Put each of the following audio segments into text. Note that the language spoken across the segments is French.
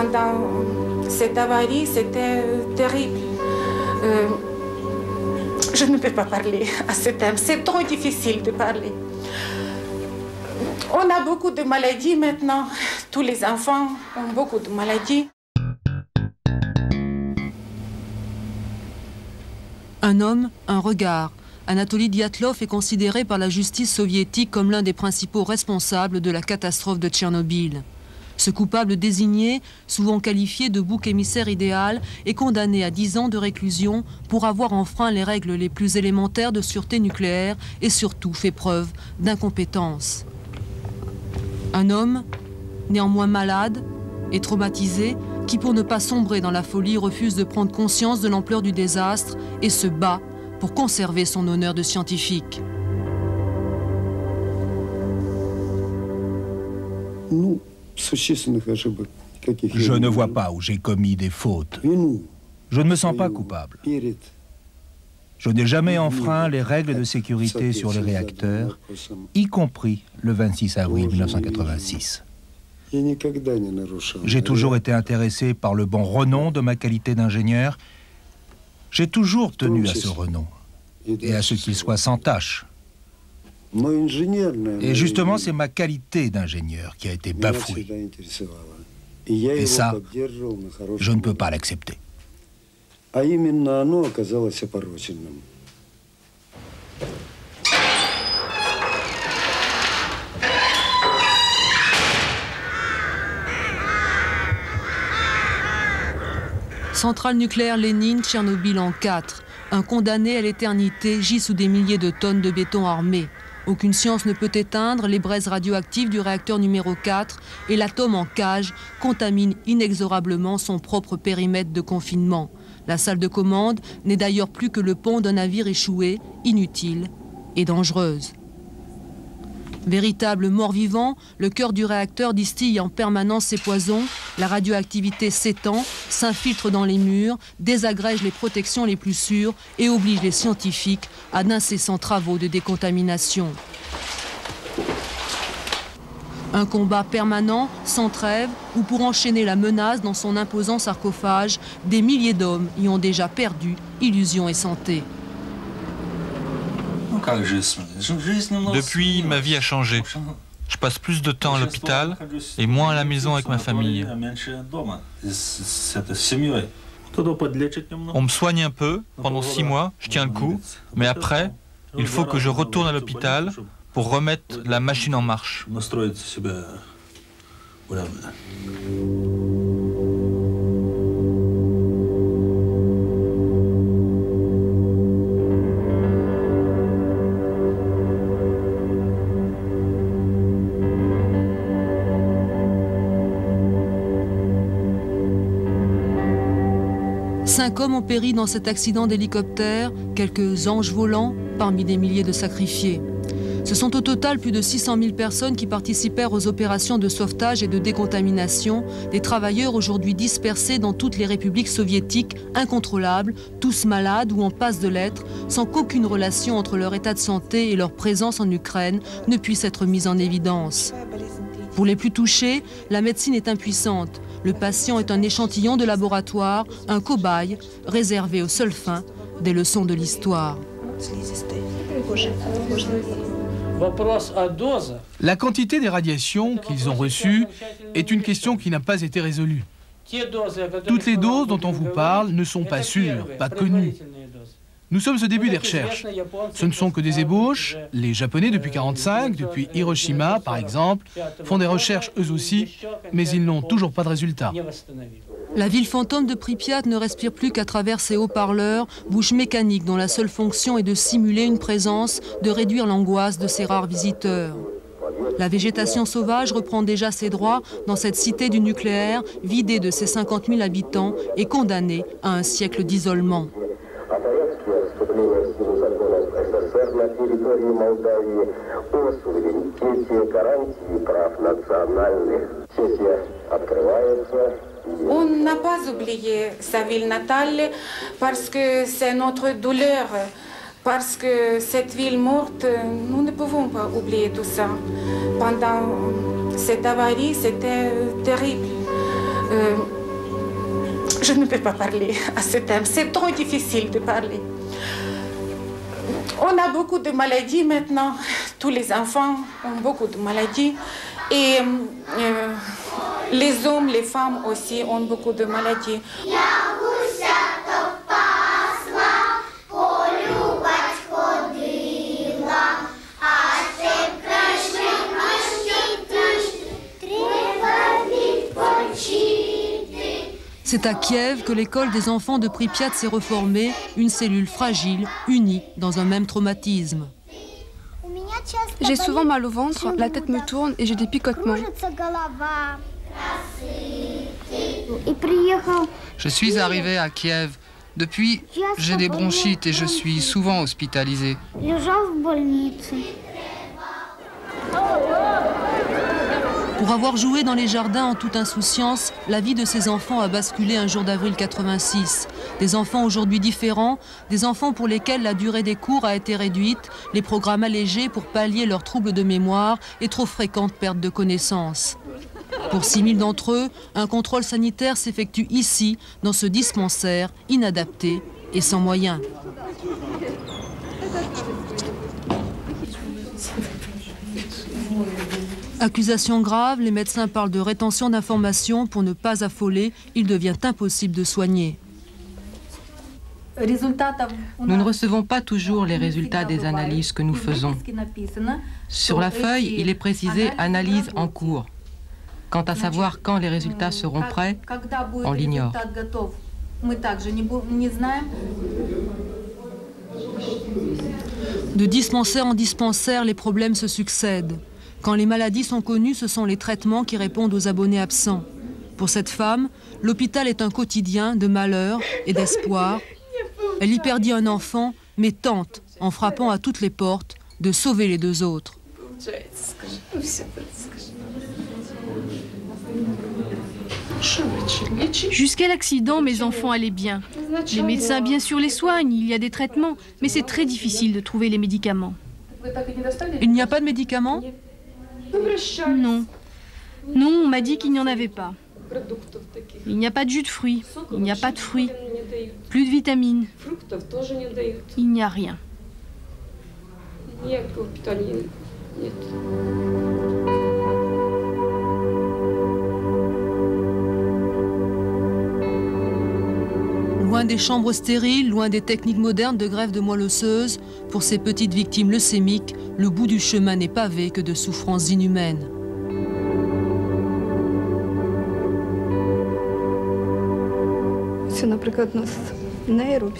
Pendant cette avarie, c'était terrible. Je ne peux pas parler à ce thème, c'est trop difficile de parler. On a beaucoup de maladies maintenant, tous les enfants ont beaucoup de maladies. Un homme, un regard. Anatoly Dyatlov est considéré par la justice soviétique comme l'un des principaux responsables de la catastrophe de Tchernobyl. Ce coupable désigné, souvent qualifié de bouc émissaire idéal, est condamné à 10 ans de réclusion pour avoir enfreint les règles les plus élémentaires de sûreté nucléaire et surtout fait preuve d'incompétence. Un homme, néanmoins malade et traumatisé, qui pour ne pas sombrer dans la folie refuse de prendre conscience de l'ampleur du désastre et se bat pour conserver son honneur de scientifique. Je ne vois pas où j'ai commis des fautes. Je ne me sens pas coupable. Je n'ai jamais enfreint les règles de sécurité sur les réacteurs, y compris le 26 avril 1986. J'ai toujours été intéressé par le bon renom de ma qualité d'ingénieur. J'ai toujours tenu à ce renom et à ce qu'il soit sans tache. Et justement, c'est ma qualité d'ingénieur qui a été bafouée. Et ça, je ne peux pas l'accepter. Centrale nucléaire Lénine, Tchernobyl en 4. Un condamné à l'éternité gît sous des milliers de tonnes de béton armé. Aucune science ne peut éteindre les braises radioactives du réacteur numéro 4 et l'atome en cage contamine inexorablement son propre périmètre de confinement. La salle de commande n'est d'ailleurs plus que le pont d'un navire échoué, inutile et dangereuse. Véritable mort-vivant, le cœur du réacteur distille en permanence ses poisons, la radioactivité s'étend, s'infiltre dans les murs, désagrège les protections les plus sûres et oblige les scientifiques à d'incessants travaux de décontamination. Un combat permanent, sans trêve, où pour enchaîner la menace dans son imposant sarcophage, des milliers d'hommes y ont déjà perdu illusion et santé. Depuis, ma vie a changé. Je passe plus de temps à l'hôpital et moins à la maison avec ma famille. On me soigne un peu, pendant 6 mois, je tiens le coup, mais après, il faut que je retourne à l'hôpital pour remettre la machine en marche. 5 hommes ont péri dans cet accident d'hélicoptère, quelques anges volants parmi des milliers de sacrifiés. Ce sont au total plus de 600 000 personnes qui participèrent aux opérations de sauvetage et de décontamination, des travailleurs aujourd'hui dispersés dans toutes les républiques soviétiques, incontrôlables, tous malades ou en passe de l'être, sans qu'aucune relation entre leur état de santé et leur présence en Ukraine ne puisse être mise en évidence. Pour les plus touchés, la médecine est impuissante. Le patient est un échantillon de laboratoire, un cobaye, réservé aux seules fins des leçons de l'histoire. La quantité des radiations qu'ils ont reçues est une question qui n'a pas été résolue. Toutes les doses dont on vous parle ne sont pas sûres, pas connues. Nous sommes au début des recherches. Ce ne sont que des ébauches. Les Japonais, depuis 1945, depuis Hiroshima par exemple, font des recherches eux aussi, mais ils n'ont toujours pas de résultats. La ville fantôme de Pripyat ne respire plus qu'à travers ses haut-parleurs, bouches mécaniques dont la seule fonction est de simuler une présence, de réduire l'angoisse de ses rares visiteurs. La végétation sauvage reprend déjà ses droits dans cette cité du nucléaire, vidée de ses 50 000 habitants et condamnée à un siècle d'isolement. On n'a pas oublié sa ville natale parce que c'est notre douleur, parce que cette ville morte, nous ne pouvons pas oublier tout ça. Pendant cette avarie, c'était terrible. Je ne peux pas parler à ce thème, c'est trop difficile de parler. On a beaucoup de maladies maintenant, tous les enfants ont beaucoup de maladies et les hommes, les femmes aussi ont beaucoup de maladies. C'est à Kiev que l'école des enfants de Pripyat s'est reformée, une cellule fragile, unie dans un même traumatisme. J'ai souvent mal au ventre, la tête me tourne et j'ai des picotements. Je suis arrivé à Kiev. Depuis, j'ai des bronchites et je suis souvent hospitalisé. Pour avoir joué dans les jardins en toute insouciance, la vie de ces enfants a basculé un jour d'avril 86. Des enfants aujourd'hui différents, des enfants pour lesquels la durée des cours a été réduite, les programmes allégés pour pallier leurs troubles de mémoire et trop fréquentes pertes de connaissances. Pour 6000 d'entre eux, un contrôle sanitaire s'effectue ici, dans ce dispensaire, inadapté et sans moyens. Accusation grave, les médecins parlent de rétention d'informations pour ne pas affoler. Il devient impossible de soigner. Nous ne recevons pas toujours les résultats des analyses que nous faisons. Sur la feuille, il est précisé « analyse en cours ». Quant à savoir quand les résultats seront prêts, on l'ignore. De dispensaire en dispensaire, les problèmes se succèdent. Quand les maladies sont connues, ce sont les traitements qui répondent aux abonnés absents. Pour cette femme, l'hôpital est un quotidien de malheur et d'espoir. Elle y perdit un enfant, mais tente, en frappant à toutes les portes, de sauver les deux autres. Jusqu'à l'accident, mes enfants allaient bien. Les médecins, bien sûr, les soignent, il y a des traitements, mais c'est très difficile de trouver les médicaments. Il n'y a pas de médicaments ? Non. Non, on m'a dit qu'il n'y en avait pas. Il n'y a pas de jus de fruits, il n'y a pas de fruits, plus de vitamines. Il n'y a rien. Loin des chambres stériles, loin des techniques modernes de greffe de moelle osseuse, pour ces petites victimes leucémiques, le bout du chemin n'est pavé que de souffrances inhumaines.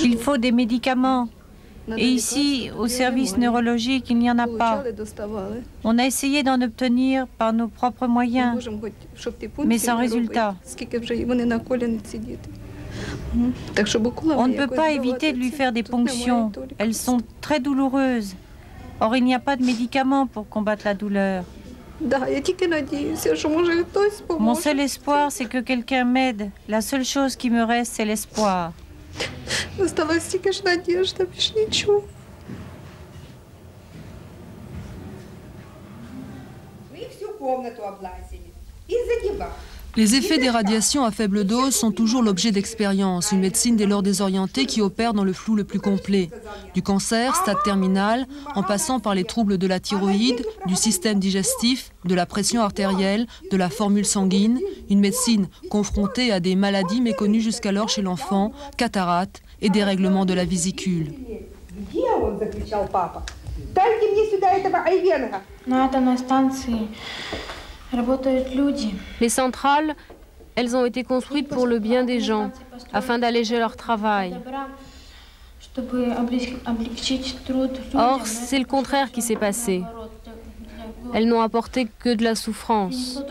Il faut des médicaments. Et ici, au service neurologique, il n'y en a pas. On a essayé d'en obtenir par nos propres moyens, mais sans résultat. On ne peut pas éviter de lui faire des ponctions. Elles sont très douloureuses. Or, il n'y a pas de médicaments pour combattre la douleur. Mon seul espoir, c'est que quelqu'un m'aide. La seule chose qui me reste, c'est l'espoir. Les effets des radiations à faible dose sont toujours l'objet d'expériences, une médecine dès lors désorientée qui opère dans le flou le plus complet. Du cancer, stade terminal, en passant par les troubles de la thyroïde, du système digestif, de la pression artérielle, de la formule sanguine, une médecine confrontée à des maladies méconnues jusqu'alors chez l'enfant, cataractes et dérèglements de la vésicule. Les centrales, elles ont été construites pour le bien des gens, afin d'alléger leur travail. Or, c'est le contraire qui s'est passé. Elles n'ont apporté que de la souffrance.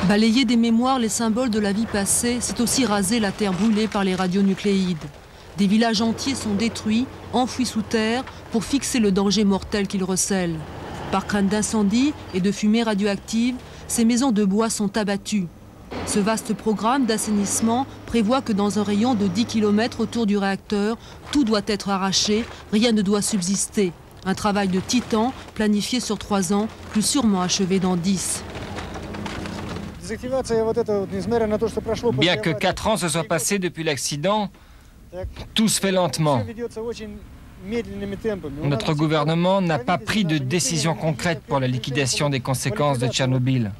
Balayer des mémoires les symboles de la vie passée, c'est aussi raser la terre brûlée par les radionucléides. Des villages entiers sont détruits, enfouis sous terre, pour fixer le danger mortel qu'ils recèlent. Par crainte d'incendie et de fumée radioactive, ces maisons de bois sont abattues. Ce vaste programme d'assainissement prévoit que dans un rayon de 10 km autour du réacteur, tout doit être arraché, rien ne doit subsister. Un travail de titan, planifié sur 3 ans, plus sûrement achevé dans 10. Bien que 4 ans se soient passés depuis l'accident, tout se fait lentement. Notre gouvernement n'a pas pris de décision concrète pour la liquidation des conséquences de Tchernobyl.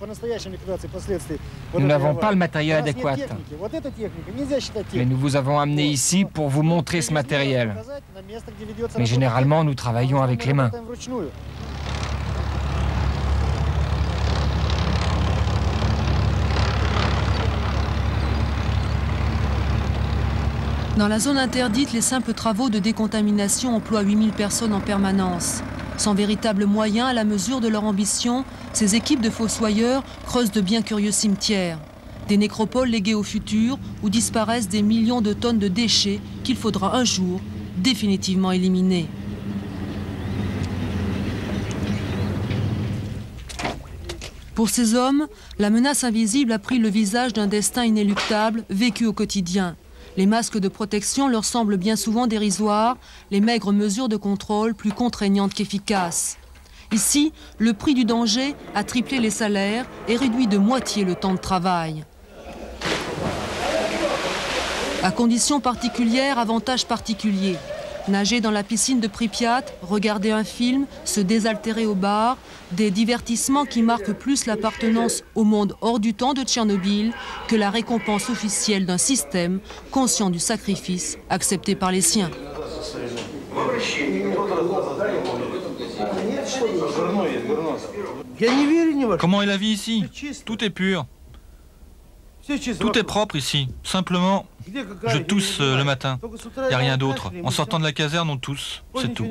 Nous n'avons pas le matériel adéquat. Mais nous vous avons amené ici pour vous montrer ce matériel. Mais généralement, nous travaillons avec les mains. Dans la zone interdite, les simples travaux de décontamination emploient 8000 personnes en permanence. Sans véritable moyen à la mesure de leur ambition, ces équipes de fossoyeurs creusent de bien curieux cimetières. Des nécropoles léguées au futur où disparaissent des millions de tonnes de déchets qu'il faudra un jour définitivement éliminer. Pour ces hommes, la menace invisible a pris le visage d'un destin inéluctable vécu au quotidien. Les masques de protection leur semblent bien souvent dérisoires, les maigres mesures de contrôle plus contraignantes qu'efficaces. Ici, le prix du danger a triplé les salaires et réduit de moitié le temps de travail. À conditions particulières, avantages particuliers. Nager dans la piscine de Pripyat, regarder un film, se désaltérer au bar, des divertissements qui marquent plus l'appartenance au monde hors du temps de Tchernobyl que la récompense officielle d'un système conscient du sacrifice accepté par les siens. Comment est la vie ici? Tout est pur. Tout est propre ici. Simplement, je tousse le matin. Il n'y a rien d'autre. En sortant de la caserne, on tousse. C'est tout.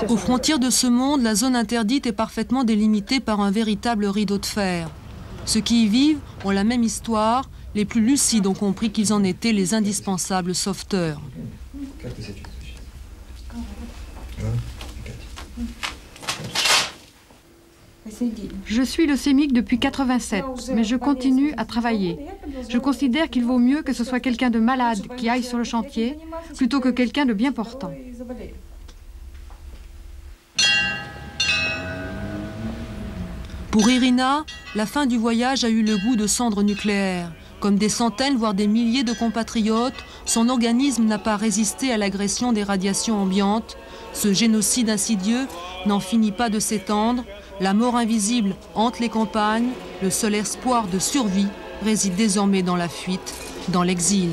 Aux frontières de ce monde, la zone interdite est parfaitement délimitée par un véritable rideau de fer. Ceux qui y vivent ont la même histoire. Les plus lucides ont compris qu'ils en étaient les indispensables sauveteurs. Je suis leucémique depuis 87, mais je continue à travailler. Je considère qu'il vaut mieux que ce soit quelqu'un de malade qui aille sur le chantier plutôt que quelqu'un de bien portant. Pour Irina, la fin du voyage a eu le goût de cendres nucléaires. Comme des centaines, voire des milliers de compatriotes, son organisme n'a pas résisté à l'agression des radiations ambiantes. Ce génocide insidieux n'en finit pas de s'étendre. La mort invisible hante les campagnes. Le seul espoir de survie réside désormais dans la fuite, dans l'exil.